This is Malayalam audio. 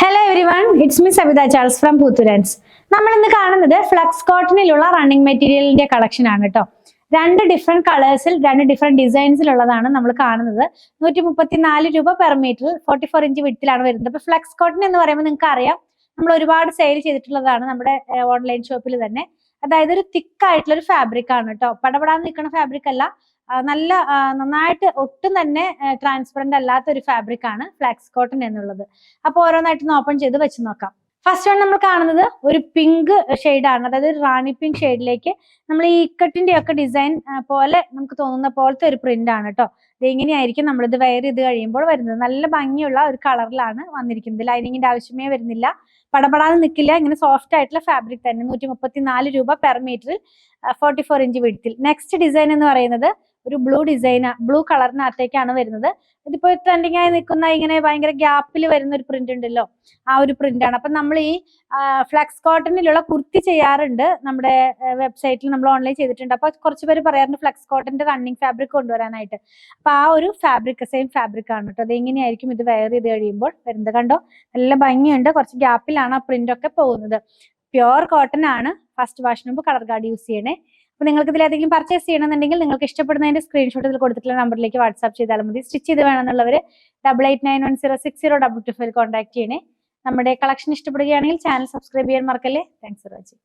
Hello everyone, it's me Savitha Charles from പൂത്തുരാൻസ്. നമ്മൾ ഇന്ന് കാണുന്നത് ഫ്ലക്സ് കോട്ടണിലുള്ള റണ്ണിങ് മെറ്റീരിയലിന്റെ കളക്ഷൻ ആണ് കേട്ടോ. രണ്ട് ഡിഫറെന്റ് കളേഴ്സിൽ രണ്ട് ഡിഫറെന്റ് ഡിസൈൻസിലുള്ളതാണ് നമ്മൾ കാണുന്നത്. 134 രൂപ പെർ മീറ്റർ, 44 ഇഞ്ച് വിഡ്ത്തിലാണ് വരുന്നത്. അപ്പൊ ഫ്ലക്സ് കോട്ടൺ എന്ന് പറയുമ്പോൾ നിങ്ങൾക്ക് അറിയാം, നമ്മൾ ഒരുപാട് സെയിൽ ചെയ്തിട്ടുള്ളതാണ് നമ്മുടെ ഓൺലൈൻ ഷോപ്പിൽ തന്നെ. അതായത് ഒരു തിക്ക് ആയിട്ടുള്ള ഒരു ഫാബ്രിക് ആണ് കേട്ടോ. പടപടാന്ന് നിൽക്കുന്ന ഫാബ്രിക് അല്ല, നല്ല നന്നായിട്ട് ഒട്ടും തന്നെ ട്രാൻസ്പെറന്റ് അല്ലാത്ത ഒരു ഫാബ്രിക് ആണ് ഫ്ലാക്സ് കോട്ടൺ എന്നുള്ളത്. അപ്പൊ ഓരോന്നായിട്ട് ഓപ്പൺ ചെയ്ത് വെച്ച് നോക്കാം. ഫസ്റ്റ് വൺ നമ്മൾ കാണുന്നത് ഒരു പിങ്ക് ആണ്, അതായത് റാണി പിങ്ക് ഷെയ്ഡിലേക്ക് നമ്മൾ ഈ ഇക്കട്ടിന്റെ ഒക്കെ ഡിസൈൻ പോലെ നമുക്ക് തോന്നുന്ന പോലത്തെ ഒരു പ്രിന്റ് ആണ് കേട്ടോ. ഇത് എങ്ങനെയായിരിക്കും നമ്മളിത് വെയർ ചെയ്ത് കഴിയുമ്പോൾ വരുന്നത്. നല്ല ഭംഗിയുള്ള ഒരു കളറിലാണ് വന്നിരിക്കുന്നത്. ലൈനിങ്ങിന്റെ ആവശ്യമേ വരുന്നില്ല, പടപടാതെ നിൽക്കില്ല. ഇങ്ങനെ സോഫ്റ്റ് ആയിട്ടുള്ള ഫാബ്രിക് തന്നെ. 134 രൂപ പെർ മീറ്ററിൽ, 44 ഇഞ്ച് വിഡ്ത്തിൽ. നെക്സ്റ്റ് ഡിസൈൻ എന്ന് പറയുന്നത് ഒരു ബ്ലൂ കളറിനകത്തേക്കാണ് വരുന്നത്. ഇതിപ്പോ ട്രെൻഡിങ് ആയി നിൽക്കുന്ന ഇങ്ങനെ ഭയങ്കര ഗ്യാപ്പിൽ വരുന്ന ഒരു പ്രിന്റ് ഉണ്ടല്ലോ, ആ ഒരു പ്രിന്റ് ആണ്. അപ്പൊ നമ്മൾ ഈ ഫ്ലക്സ് കോട്ടണിലുള്ള കുർത്തി ചെയ്യാറുണ്ട്, നമ്മുടെ വെബ്സൈറ്റിൽ നമ്മൾ ഓൺലൈൻ ചെയ്തിട്ടുണ്ട്. അപ്പൊ കുറച്ച് പേര് പറയാറുണ്ട് ഫ്ലക്സ് കോട്ടന്റെ റണ്ണിങ് ഫാബ്രിക് കൊണ്ടുവരാനായിട്ട്. അപ്പൊ ആ ഒരു ഫാബ്രിക് സെയിം ഫാബ്രിക് ആണ് കേട്ടോ. അത് എങ്ങനെയായിരിക്കും ഇത് വെയർ ചെയ്ത് കഴിയുമ്പോൾ വരുന്നത്. കണ്ടോ, നല്ല ഭംഗിയുണ്ട്. കുറച്ച് ഗ്യാപ്പിലാണ് ആ പ്രിന്റ് ഒക്കെ പോകുന്നത്. പ്യുവർ കോട്ടൺ ആണ്. ഫസ്റ്റ് വാഷിന് മുമ്പ് കളർ ഗാർഡ് യൂസ് ചെയ്യണേ. അപ്പൊ നിങ്ങൾക്ക് ഇതിൽ ഏതെങ്കിലും പർച്ചേസ് ചെയ്യണമെന്നുണ്ടെങ്കിൽ നിങ്ങൾക്ക് ഇഷ്ടപ്പെടുന്നതിന്റെ സ്ക്രീൻഷോട്ട് ഇതിൽ കൊടുത്തിട്ടുള്ള നമ്പറിലേക്ക് വാട്സ്ആപ്പ് ചെയ്താൽ മതി. സ്റ്റിച്ച് ചെയ്ത് വേണമെന്നുള്ളവർ 8891060225 കോൺടാക്ട് ചെയ്യണേ. നമ്മുടെ കളക്ഷൻ ഇഷ്ടപ്പെടുകയാണെങ്കിൽ ചാനൽ സബ്സ്ക്രൈബ് ചെയ്യാൻ മറക്കല്ലേ. Thanks for watching.